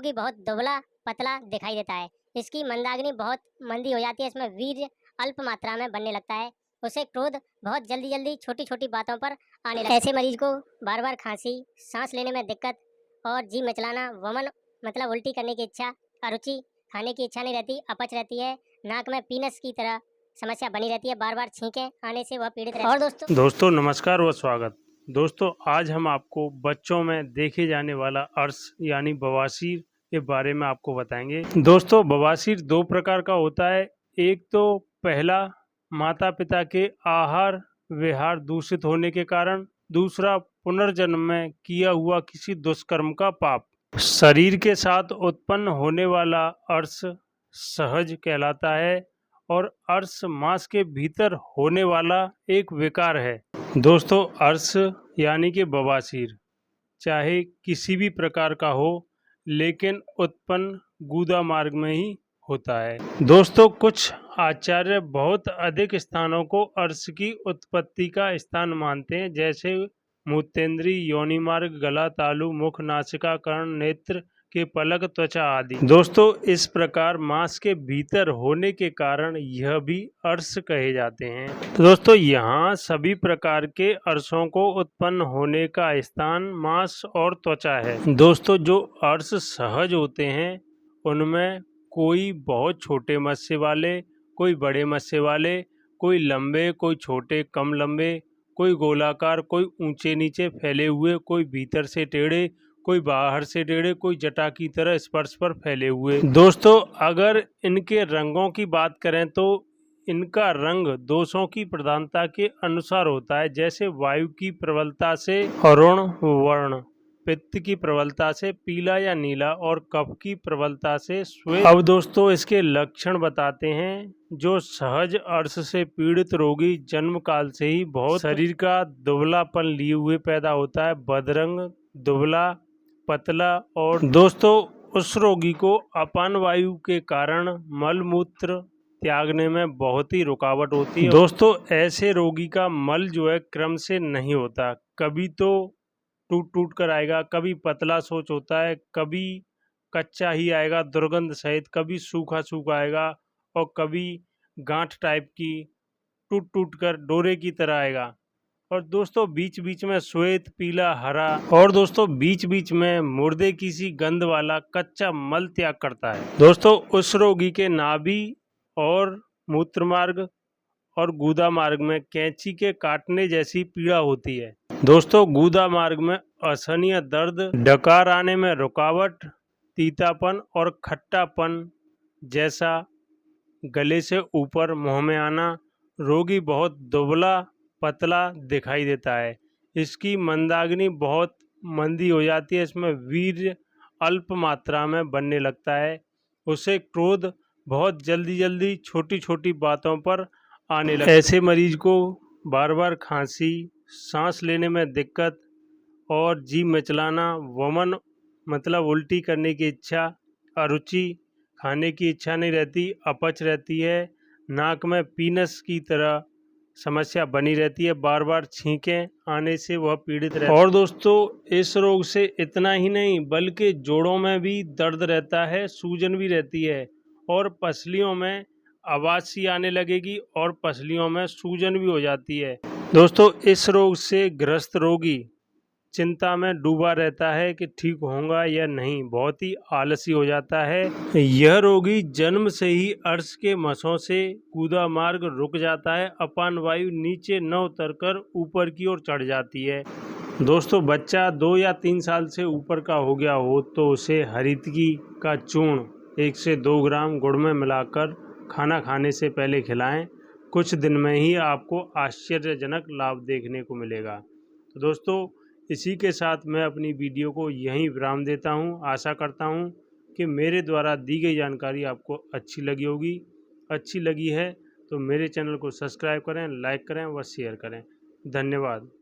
क्योंकि बहुत दुबला पतला दिखाई देता है। इसकी मंदाग्नि बहुत मंदी हो जाती है। इसमें वीर्य अल्प मात्रा में बनने लगता है। उसे क्रोध बहुत जल्दी-जल्दी छोटी-छोटी बातों पर आने लगता है। ऐसे मरीज को बार-बार खांसी, सांस लेने में दिक्कत और जी मिचलाना, वमन मतलब उल्टी करने की इच्छा, अरुचि, खाने की इच्छा नहीं रहती, अपच रहती है, नाक में पीनस की तरह समस्या बनी रहती है, बार-बार छींकें आने से वह पीड़ित रहता है। और दोस्तों नमस्कार व स्वागत। दोस्तों आज हम आपको बच्चों में देखे जाने वाला अर्श यानी बवासीर के बारे में आपको बताएंगे। दोस्तों बवासीर दो प्रकार का होता है। एक तो पहला माता पिता के आहार विहार दूषित होने के कारण, दूसरा पुनर्जन्म में किया हुआ किसी दुष्कर्म का पाप। शरीर के साथ उत्पन्न होने वाला अर्श सहज कहलाता है और अर्श मांस के भीतर होने वाला एक विकार है। दोस्तों अर्श यानी कि बवासीर चाहे किसी भी प्रकार का हो, लेकिन उत्पन्न गुदा मार्ग में ही होता है। दोस्तों कुछ आचार्य बहुत अधिक स्थानों को अर्श की उत्पत्ति का स्थान मानते हैं, जैसे मूत्रेंद्री, योनि मार्ग, गला, तालु, मुख, नासिका, कर्ण, नेत्र के पलक, त्वचा आदि। दोस्तों इस प्रकार मांस के भीतर होने के कारण यह भी अर्श कहे जाते हैं। तो दोस्तों यहाँ सभी प्रकार के अर्शों को उत्पन्न होने का स्थान मांस और त्वचा है। दोस्तों जो अर्श सहज होते हैं उनमें कोई बहुत छोटे मस्से वाले, कोई बड़े मस्से वाले, कोई लंबे, कोई छोटे कम लंबे, कोई गोलाकार, कोई ऊंचे नीचे फैले हुए, कोई भीतर से टेढ़े, कोई बाहर से टेढ़े, कोई जटा की तरह स्पर्श पर फैले हुए। दोस्तों अगर इनके रंगों की बात करें तो इनका रंग दोषों की प्रधानता के अनुसार होता है, जैसे वायु की प्रबलता से अरुण वर्ण, पित्त की प्रबलता से पीला या नीला और कफ की प्रबलता से श्वेत। अब दोस्तों इसके लक्षण बताते हैं। जो सहज अर्श से पीड़ित रोगी जन्म काल से ही बहुत शरीर का दुबलापन लिए हुए पैदा होता है, बदरंग, दुबला, पतला। और दोस्तों उस रोगी को अपान वायु के कारण मल मूत्र त्यागने में बहुत ही रुकावट होती है। दोस्तों ऐसे रोगी का मल जो है क्रम से नहीं होता, कभी तो टूट टूट कर आएगा, कभी पतला सोच होता है, कभी कच्चा ही आएगा दुर्गंध सहित, कभी सूखा सूखा आएगा और कभी गांठ टाइप की टूट टूट कर डोरे की तरह आएगा। और दोस्तों बीच बीच में श्वेत, पीला, हरा। और दोस्तों बीच बीच में मुर्दे की सी गंध वाला कच्चा मल त्याग करता है। दोस्तों उस रोगी के नाभि और मूत्र मार्ग और गुदा मार्ग में कैंची के काटने जैसी पीड़ा होती है। दोस्तों गुदा मार्ग में असहनीय दर्द, डकार आने में रुकावट, तीतापन और खट्टापन जैसा गले से ऊपर मुंह में आना, रोगी बहुत दुबला पतला दिखाई देता है। इसकी मंदाग्नि बहुत मंदी हो जाती है, इसमें वीर्य अल्प मात्रा में बनने लगता है। उसे क्रोध बहुत जल्दी जल्दी छोटी छोटी बातों पर आने लगता है। ऐसे मरीज को बार बार खांसी, सांस लेने में दिक्कत और जी मिचलाना, वमन मतलब उल्टी करने की इच्छा, अरुचि, खाने की इच्छा नहीं रहती, अपच रहती है, नाक में पीनस की तरह समस्या बनी रहती है, बार बार छींकें आने से वह पीड़ित रहता है। और दोस्तों इस रोग से इतना ही नहीं बल्कि जोड़ों में भी दर्द रहता है, सूजन भी रहती है और पसलियों में आवाज सी आने लगेगी और पसलियों में सूजन भी हो जाती है। दोस्तों इस रोग से ग्रस्त रोगी चिंता में डूबा रहता है कि ठीक होगा या नहीं, बहुत ही आलसी हो जाता है। यह रोगी जन्म से ही अर्श के मसों से गुदा मार्ग रुक जाता है, अपान वायु नीचे न उतरकर ऊपर की ओर चढ़ जाती है। दोस्तों बच्चा 2 या 3 साल से ऊपर का हो गया हो तो उसे हरितकी का चूर्ण 1 से 2 ग्राम गुड़ में मिलाकर खाना खाने से पहले खिलाएं। कुछ दिन में ही आपको आश्चर्यजनक लाभ देखने को मिलेगा। तो दोस्तों इसी के साथ मैं अपनी वीडियो को यहीं विराम देता हूं। आशा करता हूं कि मेरे द्वारा दी गई जानकारी आपको अच्छी लगी होगी। अच्छी लगी है तो मेरे चैनल को सब्सक्राइब करें, लाइक करें व शेयर करें। धन्यवाद।